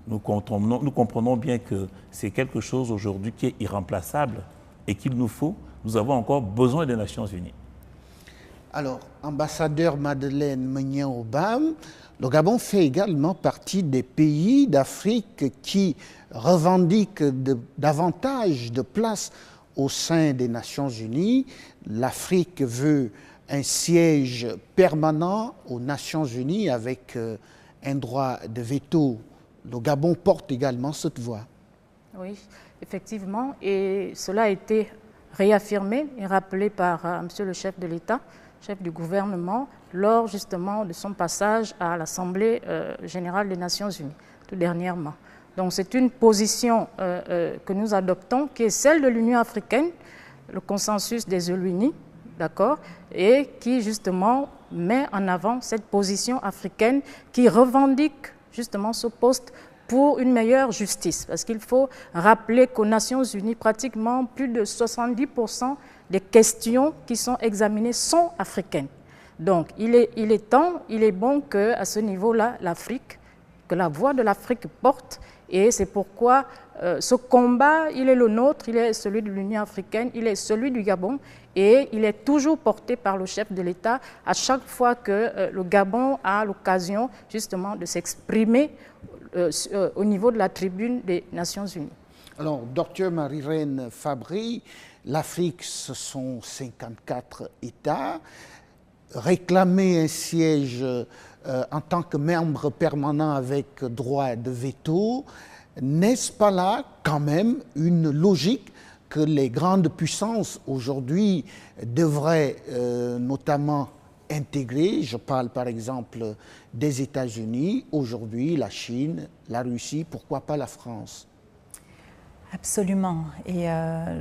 Speaker 3: Nous comprenons bien que c'est quelque chose aujourd'hui qui est irremplaçable et qu'il nous faut. Nous avons encore besoin des Nations Unies.
Speaker 1: Alors, ambassadeur Madeleine Meunier-Aubame, le Gabon fait également partie des pays d'Afrique qui revendiquent davantage de place au sein des Nations Unies. L'Afrique veut un siège permanent aux Nations Unies avec un droit de veto. Le Gabon porte également cette voix.
Speaker 4: Oui, effectivement, et cela a été réaffirmé et rappelé par Monsieur le chef de l'État, chef du gouvernement, lors justement de son passage à l'Assemblée générale des Nations Unies, tout dernièrement. Donc c'est une position que nous adoptons, qui est celle de l'Union africaine, le consensus des ELUNI, d'accord, et qui justement met en avant cette position africaine qui revendique justement ce poste pour une meilleure justice. Parce qu'il faut rappeler qu'aux Nations Unies, pratiquement plus de 70% des questions qui sont examinées sont africaines. Donc il est temps, il est bon qu'à ce niveau-là, l'Afrique, que la voix de l'Afrique porte, et c'est pourquoi ce combat, il est le nôtre, il est celui de l'Union africaine, il est celui du Gabon, et il est toujours porté par le chef de l'État à chaque fois que le Gabon a l'occasion justement de s'exprimer au niveau de la tribune des Nations Unies.
Speaker 1: Alors, Dr Marie-Reine Fabry, l'Afrique, ce sont 54 États. Réclamer un siège en tant que membre permanent avec droit de veto, n'est-ce pas là quand même une logique que les grandes puissances aujourd'hui devraient notamment intégrer? Je parle par exemple des États-Unis, aujourd'hui la Chine, la Russie, pourquoi pas la France?
Speaker 2: Absolument. Et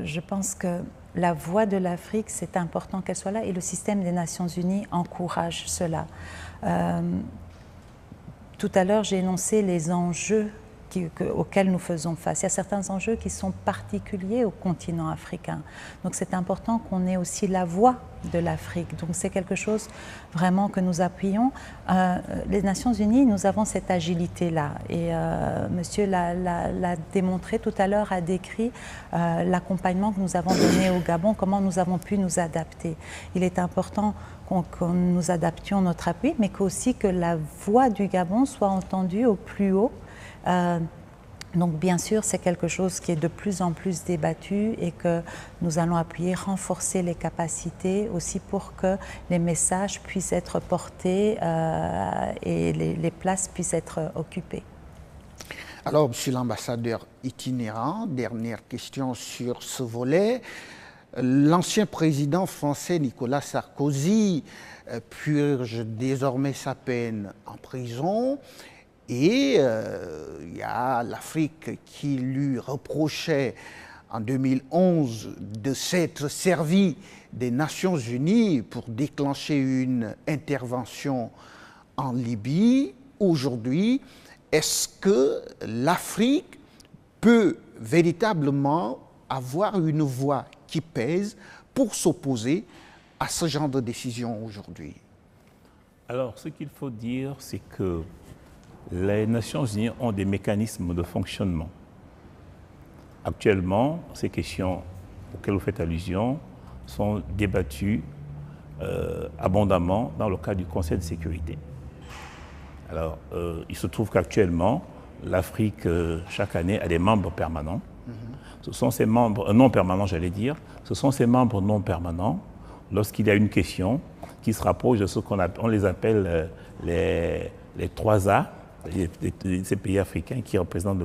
Speaker 2: je pense que la voix de l'Afrique, c'est important qu'elle soit là, et le système des Nations Unies encourage cela. Tout à l'heure, j'ai énoncé les enjeux auxquels nous faisons face. Il y a certains enjeux qui sont particuliers au continent africain. Donc c'est important qu'on ait aussi la voix de l'Afrique. Donc c'est quelque chose vraiment que nous appuyons. Les Nations Unies, nous avons cette agilité-là. Et monsieur l'a démontré tout à l'heure, a décrit l'accompagnement que nous avons donné au Gabon, comment nous avons pu nous adapter. Il est important qu'on nous adaptions notre appui, mais aussi que la voix du Gabon soit entendue au plus haut. Donc bien sûr, c'est quelque chose qui est de plus en plus débattu et que nous allons appuyer, renforcer les capacités aussi pour que les messages puissent être portés et les places puissent être occupées.
Speaker 1: Alors, monsieur l'ambassadeur itinérant, dernière question sur ce volet. L'ancien président français Nicolas Sarkozy purge désormais sa peine en prison. Et il y a l'Afrique qui lui reprochait en 2011 de s'être servi des Nations Unies pour déclencher une intervention en Libye. Aujourd'hui, est-ce que l'Afrique peut véritablement avoir une voix qui pèse pour s'opposer à ce genre de décision aujourd'hui?
Speaker 3: Alors, ce qu'il faut dire, c'est que les Nations Unies ont des mécanismes de fonctionnement. Actuellement, ces questions auxquelles vous faites allusion sont débattues abondamment dans le cadre du Conseil de sécurité. Alors, il se trouve qu'actuellement, l'Afrique, chaque année, a des membres permanents. Ce sont ces membres, non permanents, j'allais dire, ce sont ces membres non permanents, lorsqu'il y a une question qui se rapproche de ce qu'on les appelle les 3A, ces pays africains qui représentent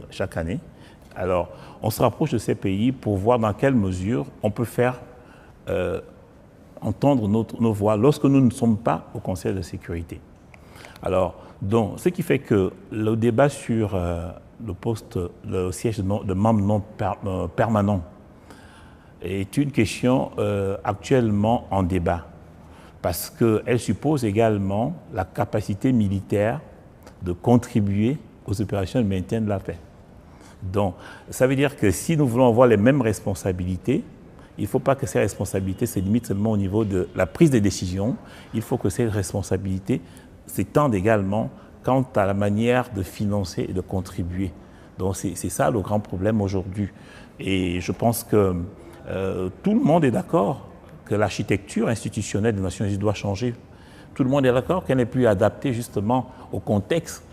Speaker 3: chaque année. Alors, on se rapproche de ces pays pour voir dans quelle mesure on peut faire entendre nos voix lorsque nous ne sommes pas au Conseil de sécurité. Alors, donc, ce qui fait que le débat sur le siège de membre non permanent est une question actuellement en débat, parce qu'elle suppose également la capacité militaire de contribuer aux opérations de maintien de la paix. Donc, ça veut dire que si nous voulons avoir les mêmes responsabilités, il ne faut pas que ces responsabilités se limitent seulement au niveau de la prise des décisions. Il faut que ces responsabilités s'étendent également quant à la manière de financer et de contribuer. Donc, c'est ça le grand problème aujourd'hui. Et je pense que tout le monde est d'accord que l'architecture institutionnelle des Nations Unies doit changer. Tout le monde est d'accord qu'elle n'est plus adaptée justement au contexte.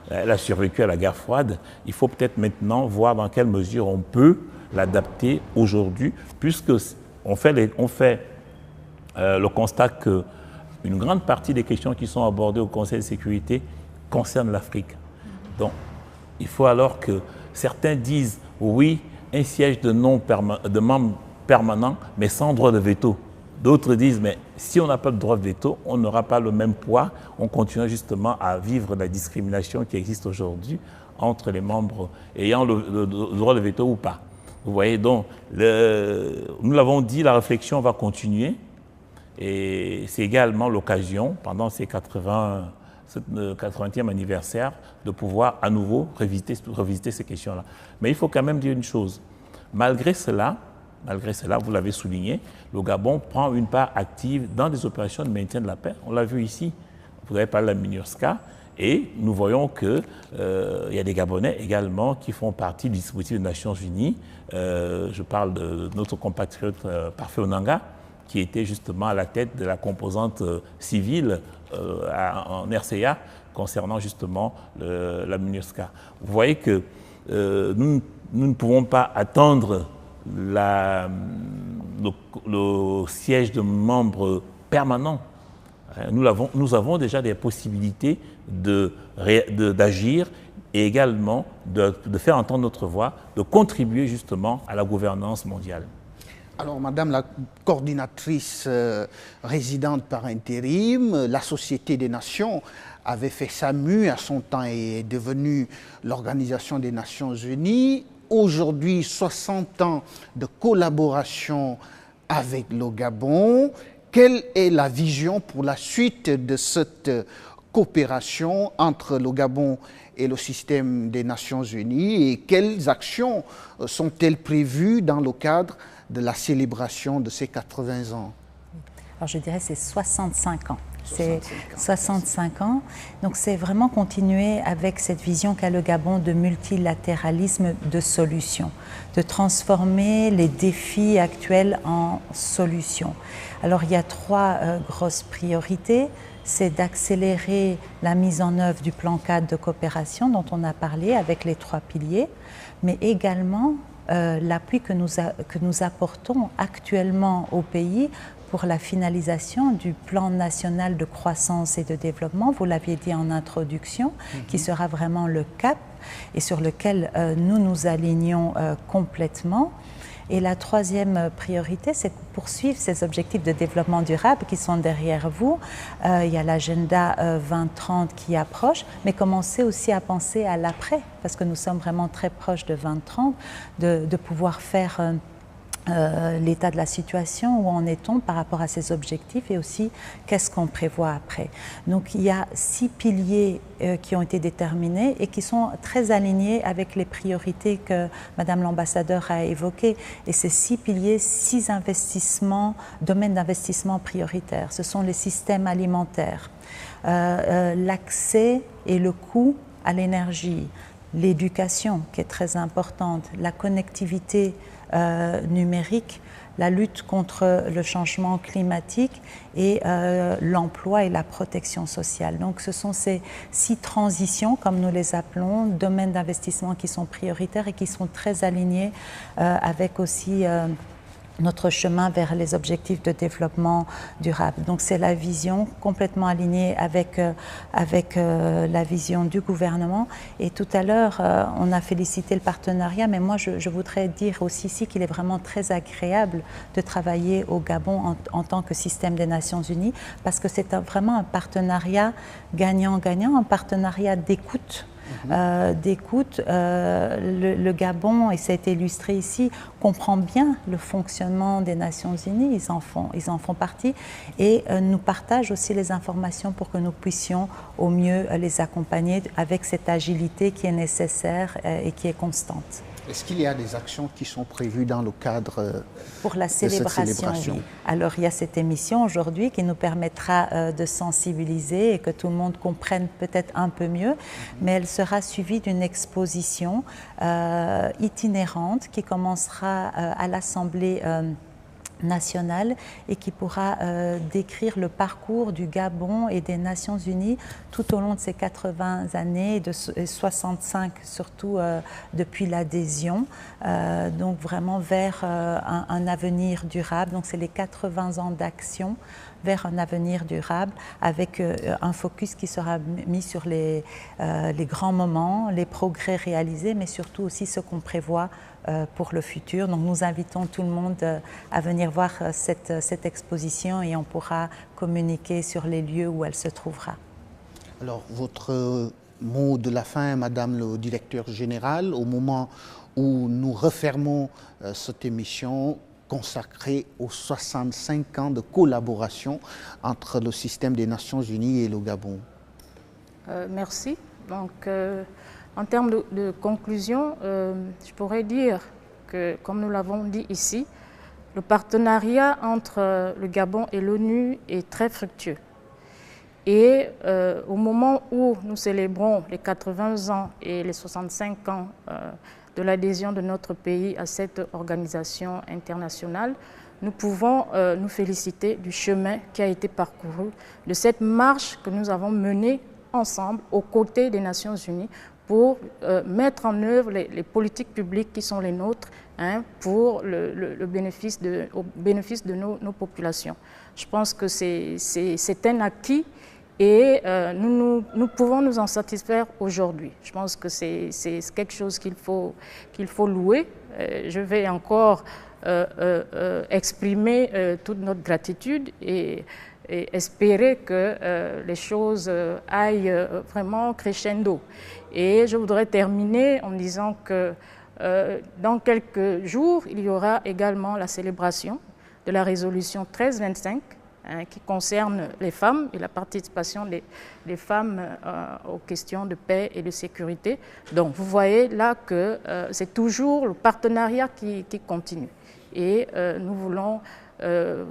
Speaker 3: Elle a survécu à la guerre froide. Il faut peut-être maintenant voir dans quelle mesure on peut l'adapter aujourd'hui, puisque on fait le constat qu'une grande partie des questions qui sont abordées au Conseil de sécurité concernent l'Afrique. Donc, il faut alors que certains disent oui, un siège de membres permanents, mais sans droit de veto. D'autres disent, mais si on n'a pas de droit de veto, on n'aura pas le même poids. On continuera justement à vivre la discrimination qui existe aujourd'hui entre les membres ayant le droit de veto ou pas. Vous voyez, donc, nous l'avons dit, la réflexion va continuer. Et c'est également l'occasion, pendant ces 80e anniversaire, de pouvoir à nouveau revisiter ces questions-là. Mais il faut quand même dire une chose. Malgré cela, vous l'avez souligné, le Gabon prend une part active dans des opérations de maintien de la paix. On l'a vu ici. Vous avez parlé de la MINUSCA. Et nous voyons qu'il y a des Gabonais également qui font partie du dispositif des Nations Unies. Je parle de notre compatriote Parfait Onanga, qui était justement à la tête de la composante civile en RCA concernant justement la MINUSCA. Vous voyez que nous ne pouvons pas attendre le siège de membres permanents. Nous avons déjà des possibilités d'agir et également de faire entendre notre voix, de contribuer justement à la gouvernance mondiale.
Speaker 1: Alors, Madame la coordinatrice résidente par intérim, la Société des Nations avait fait sa mue à son temps et est devenue l'Organisation des Nations Unies. Aujourd'hui, 60 ans de collaboration avec le Gabon. Quelle est la vision pour la suite de cette coopération entre le Gabon et le système des Nations Unies et quelles actions sont-elles prévues dans le cadre de la célébration de ces 80 ans?
Speaker 2: Alors je dirais c'est 65 ans. C'est 65 ans. Donc c'est vraiment continuer avec cette vision qu'a le Gabon de multilatéralisme de solutions, de transformer les défis actuels en solutions. Alors il y a trois grosses priorités. C'est d'accélérer la mise en œuvre du plan cadre de coopération dont on a parlé avec les trois piliers, mais également l'appui que nous apportons actuellement au pays pour la finalisation du plan national de croissance et de développement, vous l'aviez dit en introduction, qui sera vraiment le cap et sur lequel nous nous alignons complètement. Et la troisième priorité, c'est de poursuivre ces objectifs de développement durable qui sont derrière vous. Il y a l'agenda 2030 qui approche, mais commencer aussi à penser à l'après, parce que nous sommes vraiment très proches de 2030, de pouvoir faire l'état de la situation, où en est-on par rapport à ces objectifs et aussi qu'est-ce qu'on prévoit après. Donc il y a 6 piliers qui ont été déterminés et qui sont très alignés avec les priorités que Madame l'ambassadeur a évoquées. Et ces 6 piliers, 6 investissements, domaines d'investissement prioritaires. Ce sont les systèmes alimentaires, l'accès et le coût à l'énergie, l'éducation qui est très importante, la connectivité numérique, la lutte contre le changement climatique et l'emploi et la protection sociale. Donc ce sont ces 6 transitions, comme nous les appelons, domaines d'investissement qui sont prioritaires et qui sont très alignés avec aussi notre chemin vers les objectifs de développement durable. Donc c'est la vision complètement alignée avec la vision du gouvernement. Et tout à l'heure, on a félicité le partenariat, mais moi je voudrais dire aussi ici qu'il est vraiment très agréable de travailler au Gabon en tant que système des Nations Unies, parce que c'est vraiment un partenariat gagnant-gagnant, un partenariat d'écoute. Le Gabon, et ça a été illustré ici, comprend bien le fonctionnement des Nations Unies, ils en font partie, et nous partagent aussi les informations pour que nous puissions au mieux les accompagner avec cette agilité qui est nécessaire et qui est constante.
Speaker 1: Est-ce qu'il y a des actions qui sont prévues dans le cadre
Speaker 2: pour la célébration,
Speaker 1: de cette célébration?
Speaker 2: Oui. Alors il y a cette émission aujourd'hui qui nous permettra de sensibiliser et que tout le monde comprenne peut-être un peu mieux, mais elle sera suivie d'une exposition itinérante qui commencera à l'Assemblée nationale et qui pourra décrire le parcours du Gabon et des Nations Unies tout au long de ces 80 années, de 65 surtout depuis l'adhésion, donc vraiment vers un avenir durable. Donc c'est les 80 ans d'action vers un avenir durable avec un focus qui sera mis sur les grands moments, les progrès réalisés, mais surtout aussi ce qu'on prévoit pour le futur. Donc nous invitons tout le monde à venir voir cette exposition et on pourra communiquer sur les lieux où elle se trouvera.
Speaker 1: Alors votre mot de la fin, Madame le directeur général, au moment où nous refermons cette émission consacrée aux 65 ans de collaboration entre le système des Nations Unies et le Gabon.
Speaker 4: Merci. Donc, en termes de conclusion, je pourrais dire que, comme nous l'avons dit ici, le partenariat entre le Gabon et l'ONU est très fructueux. Et au moment où nous célébrons les 80 ans et les 65 ans de l'adhésion de notre pays à cette organisation internationale, nous pouvons nous féliciter du chemin qui a été parcouru, de cette marche que nous avons menée ensemble aux côtés des Nations Unies pour mettre en œuvre les politiques publiques qui sont les nôtres pour au bénéfice de nos populations. Je pense que c'est un acquis et nous pouvons nous en satisfaire aujourd'hui. Je pense que c'est quelque chose qu'il faut louer. Je vais encore exprimer toute notre gratitude et espérer que les choses aillent vraiment crescendo. Et je voudrais terminer en disant que dans quelques jours, il y aura également la célébration de la résolution 1325 qui concerne les femmes et la participation des femmes aux questions de paix et de sécurité. Donc vous voyez là que c'est toujours le partenariat qui continue. Et nous voulons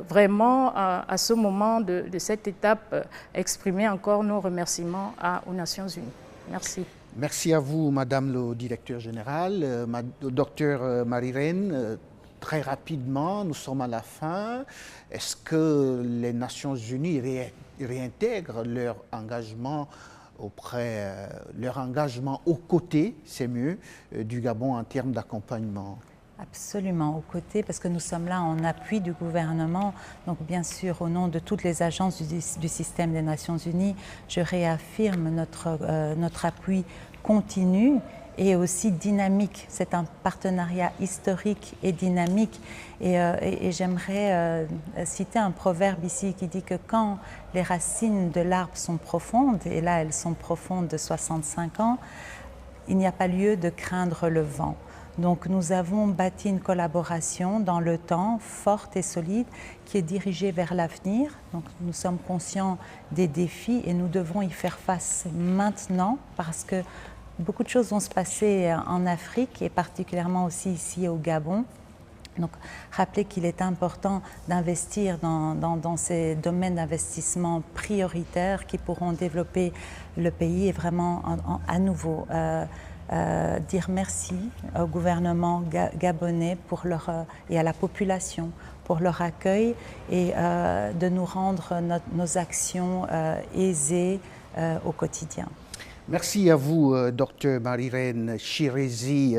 Speaker 4: vraiment à ce moment de cette étape exprimer encore nos remerciements aux Nations Unies. Merci.
Speaker 1: Merci à vous, Madame le directeur général, docteur Marie-Reine. Très rapidement, nous sommes à la fin. Est-ce que les Nations Unies réintègrent leur engagement aux côtés, c'est mieux, du Gabon en termes d'accompagnement?
Speaker 2: Absolument, aux côtés, parce que nous sommes là en appui du gouvernement. Donc bien sûr, au nom de toutes les agences du système des Nations Unies, je réaffirme notre appui continu et aussi dynamique. C'est un partenariat historique et dynamique. Et j'aimerais citer un proverbe ici qui dit que quand les racines de l'arbre sont profondes, et là elles sont profondes de 65 ans, il n'y a pas lieu de craindre le vent. Donc nous avons bâti une collaboration dans le temps, forte et solide, qui est dirigée vers l'avenir. Donc nous sommes conscients des défis et nous devons y faire face maintenant parce que beaucoup de choses vont se passer en Afrique et particulièrement aussi ici au Gabon. Donc rappelez qu'il est important d'investir dans ces domaines d'investissement prioritaires qui pourront développer le pays et vraiment à nouveau dire merci au gouvernement gabonais et à la population pour leur accueil et de nous rendre nos actions aisées au quotidien.
Speaker 1: Merci à vous, Dr Marie-Reine Chirezi,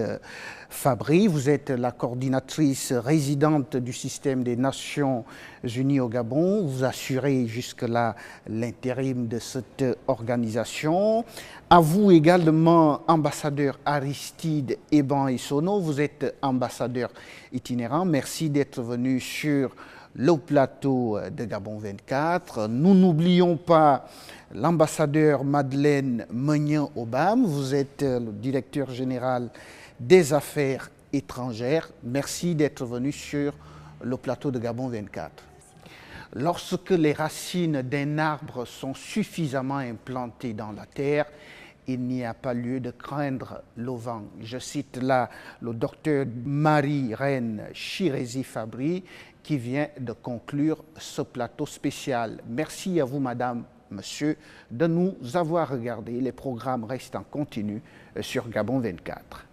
Speaker 1: Fabry. Vous êtes la coordinatrice résidente du système des Nations Unies au Gabon. Vous assurez jusque-là l'intérim de cette organisation. À vous également, ambassadeur Aristide Eban-Essono. Vous êtes ambassadeur itinérant. Merci d'être venu sur le plateau de Gabon 24. Nous n'oublions pas l'ambassadeur Madeleine Meunian-Aubame. Vous êtes le directeur général des affaires étrangères. Merci d'être venu sur le plateau de Gabon 24. Lorsque les racines d'un arbre sont suffisamment implantées dans la terre, il n'y a pas lieu de craindre le vent. Je cite là le docteur Marie-Reine Chirezi-Fabry qui vient de conclure ce plateau spécial. Merci à vous, madame, monsieur, de nous avoir regardé. Les programmes restent en continu sur Gabon 24.